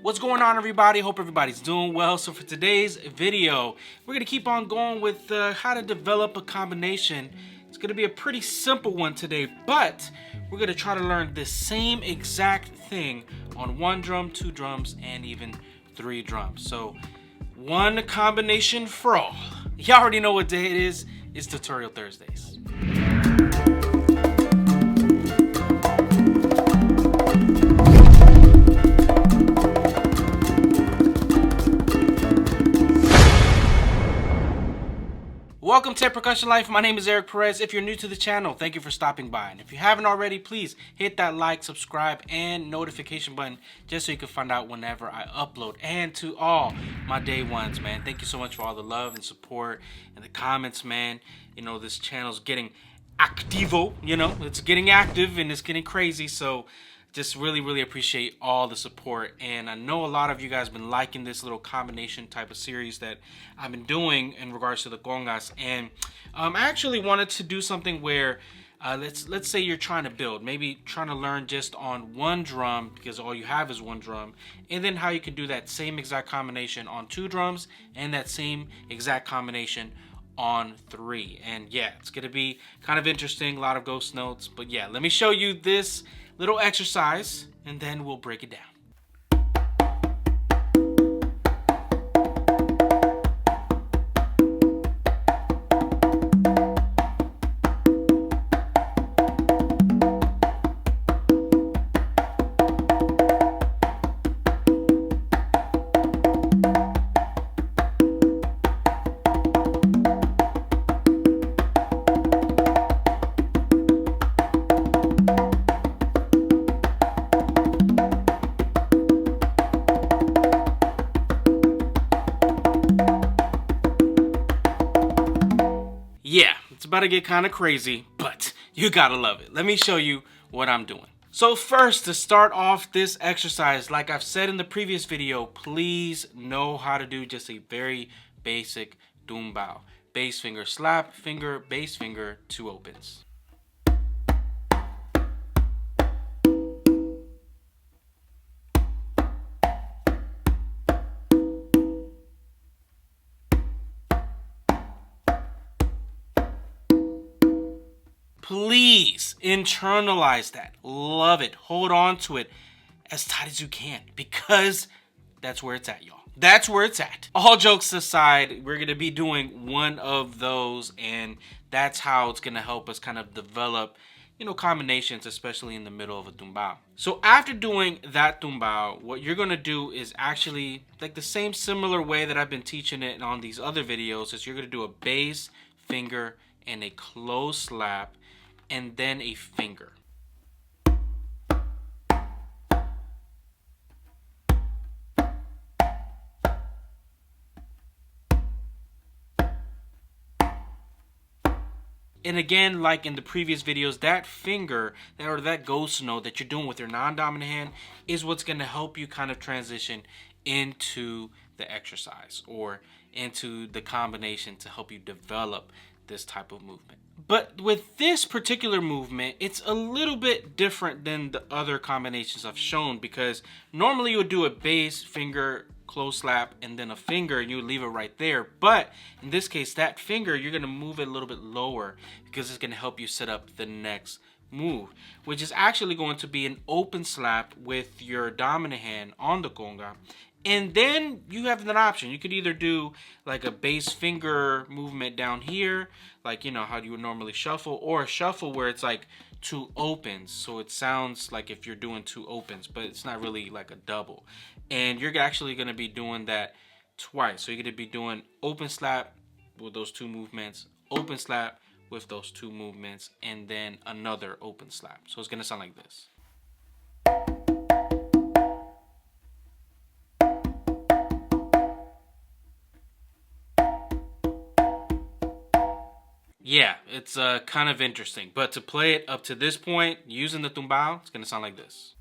What's going on, everybody? Hope everybody's doing well. So for today's video, we're going to keep on going with how to develop a combination. It's going to be a pretty simple one today, but we're going to try to learn the same exact thing on 1 drum, 2 drums, and even 3 drums. So one combination for all. Y'all already know what day it is. It's Tutorial Thursdays. Welcome to Percussion Life. My name is Eric Perez. If you're new to the channel, thank you for stopping by. And if you haven't already, please hit that like, subscribe, and notification button just so you can find out whenever I upload. And to all my day ones, man, thank you so much for all the love and support and the comments, man. You know, this channel's getting activo, you know, it's getting active and it's getting crazy. So just really appreciate all the support, and I know a lot of you guys have been liking this little combination type of series that I've been doing in regards to the congas. And I actually wanted to do something where let's say you're trying to build, maybe trying to learn just on 1 drum because all you have is 1 drum, and then how you can do that same exact combination on 2 drums and that same exact combination on 3. And yeah, it's gonna be kind of interesting, a lot of ghost notes, but yeah, let me show you this little exercise and then we'll break it down. Yeah, it's about to get kind of crazy, but you gotta love it. Let me show you what I'm doing. So first, to start off this exercise, like I've said in the previous video, please know how to do just a very basic tumbao. Bass finger, slap finger, bass finger, 2 opens. Please internalize that. Love it. Hold on to it as tight as you can because that's where it's at, y'all. That's where it's at. All jokes aside, we're going to be doing one of those, and that's how it's going to help us kind of develop, you know, combinations, especially in the middle of a tumbao. So after doing that tumbao, what you're going to do is actually like the same similar way that I've been teaching it on these other videos, is you're going to do a bass, finger, and a close slap, and then a finger. And again, like in the previous videos, that finger or that ghost note that you're doing with your non-dominant hand is what's going to help you kind of transition into the exercise or into the combination to help you develop this type of movement. But with this particular movement, it's a little bit different than the other combinations I've shown, because normally you would do a bass, finger, close slap, and then a finger, and you would leave it right there. But in this case, that finger, you're going to move it a little bit lower because it's going to help you set up the next move, which is actually going to be an open slap with your dominant hand on the conga. And then you have an option. You could either do like a bass finger movement down here, like, you know, how you would normally shuffle, or a shuffle where it's like 2 opens. So it sounds like if you're doing 2 opens, but it's not really like a double. And you're actually going to be doing that twice. So you're going to be doing open slap with those 2 movements, open slap with those 2 movements, and then another open slap. So it's going to sound like this. Yeah, it's kind of interesting. But to play it up to this point, using the tumbao, it's going to sound like this.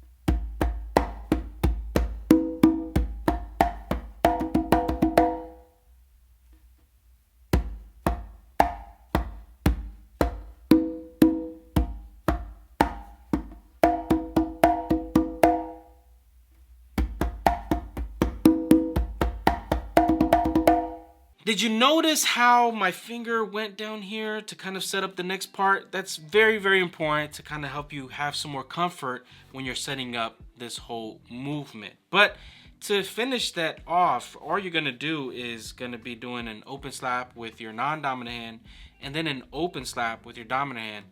Did you notice how my finger went down here to kind of set up the next part? That's very, very important to kind of help you have some more comfort when you're setting up this whole movement. But to finish that off, all you're gonna do is gonna be doing an open slap with your non-dominant hand and then an open slap with your dominant hand.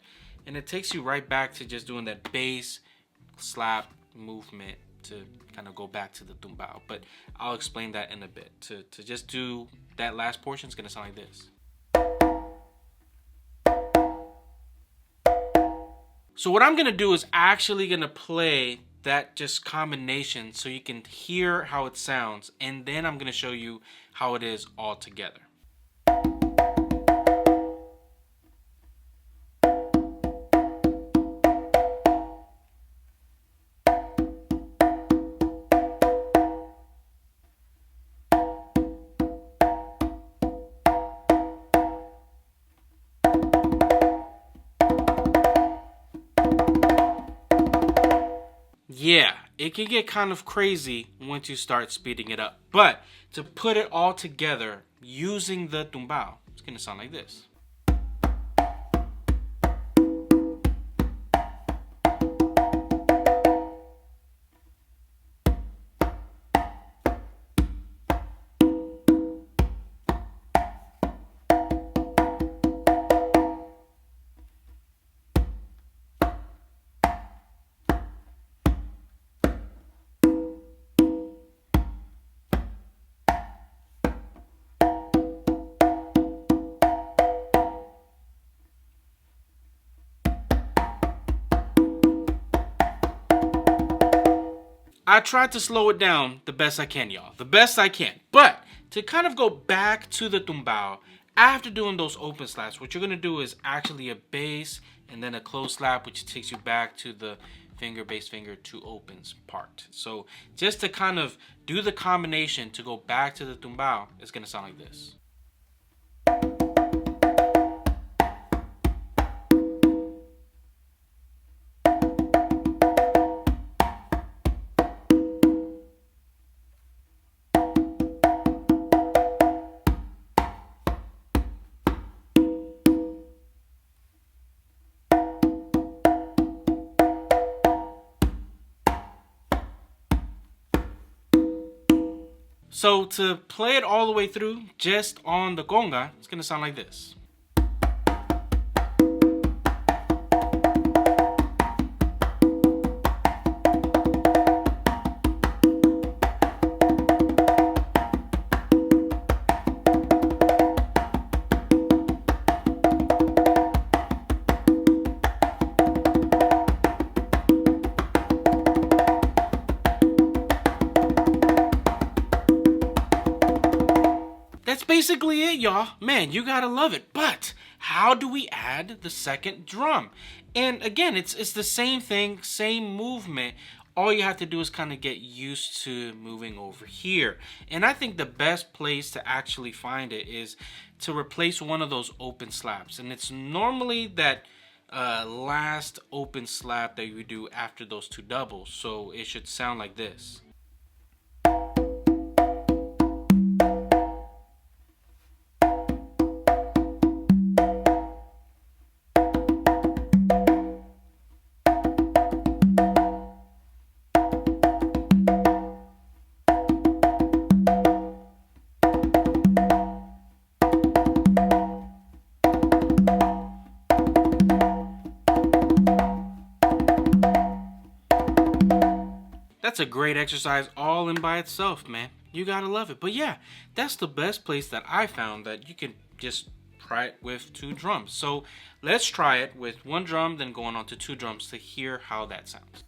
And it takes you right back to just doing that bass slap movement to kind of go back to the tumbao. But I'll explain that in a bit. To just do that last portion is gonna sound like this. So what I'm gonna do is actually gonna play that just combination so you can hear how it sounds, and then I'm gonna show you how it is all together. Yeah, it can get kind of crazy once you start speeding it up. But to put it all together using the tumbao, it's gonna sound like this. I tried to slow it down the best I can, y'all. The best I can. But to kind of go back to the tumbao, after doing those open slaps, what you're going to do is actually a bass and then a close slap, which takes you back to the finger, bass finger, two opens part. So just to kind of do the combination to go back to the tumbao, it's going to sound like this. So to play it all the way through, just on the conga, it's gonna sound like this. That's basically it, y'all. Man, you gotta love it. But how do we add the second drum? And again, it's the same thing, same movement. All you have to do is kind of get used to moving over here. And I think the best place to actually find it is to replace one of those open slaps. And it's normally that last open slap that you do after those two doubles. So it should sound like this. That's a great exercise all in by itself, man. You gotta love it. But yeah, that's the best place that I found that you can just try it with two drums. So let's try it with one drum, then going on to two drums to hear how that sounds.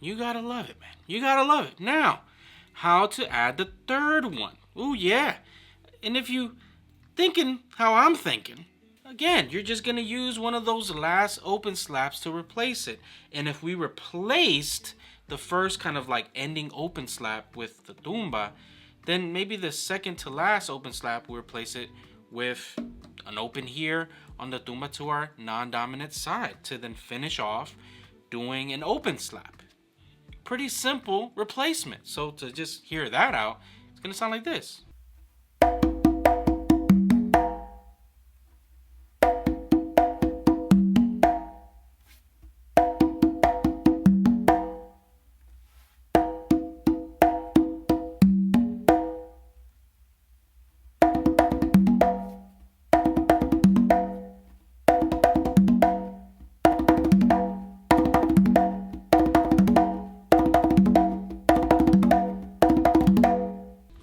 You gotta love it, man. You gotta love it. Now, how to add the third one. Ooh, yeah. And if you thinking how I'm thinking, again, you're just going to use one of those last open slaps to replace it. And if we replaced the first kind of like ending open slap with the tumba, then maybe the second to last open slap, we'll replace it with an open here on the tumba to our non-dominant side to then finish off doing an open slap. Pretty simple replacement. So to just hear that out, it's going to sound like this.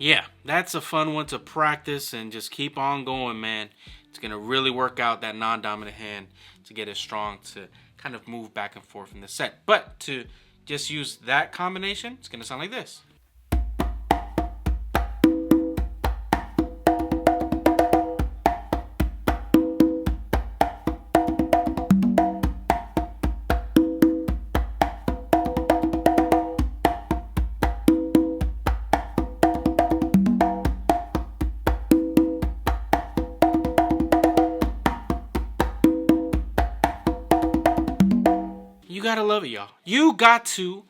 Yeah, that's a fun one to practice and just keep on going, man. It's going to really work out that non-dominant hand to get it strong to kind of move back and forth in the set. But to just use that combination, it's going to sound like this. You gotta love it, y'all. You got to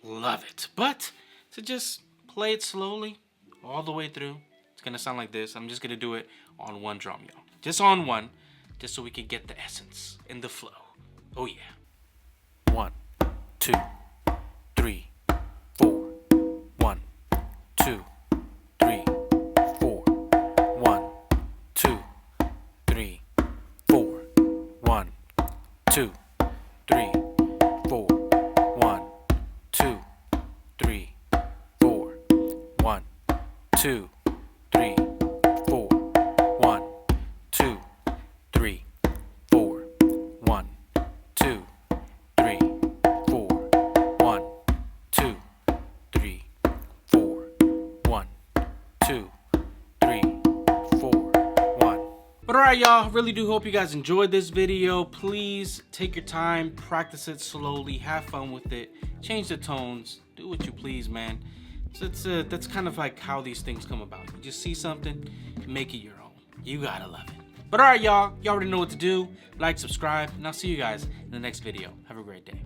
love it. But to just play it slowly all the way through, it's gonna sound like this. I'm just gonna do it on one drum, y'all. Just on one, just so we can get the essence and the flow. Oh yeah. 1, 2, 3, 4. 1, 2, 3, 4. 1, 2, 3, 4. 1, 2, 3, 4. 1, 2, 3, 4. 1, 2, 3, 4. 1, 2, 3, 4. 1, 2, 3, 4. 1, 2, 3, 4. 1, 2, 3, 4. 1. But alright, y'all, really do hope you guys enjoyed this video. Please take your time, practice it slowly, have fun with it, change the tones, do what you please, man. So that's kind of like how these things come about. You just see something, make it your own. You gotta love it. But alright, y'all already know what to do. Like, subscribe, and I'll see you guys in the next video. Have a great day.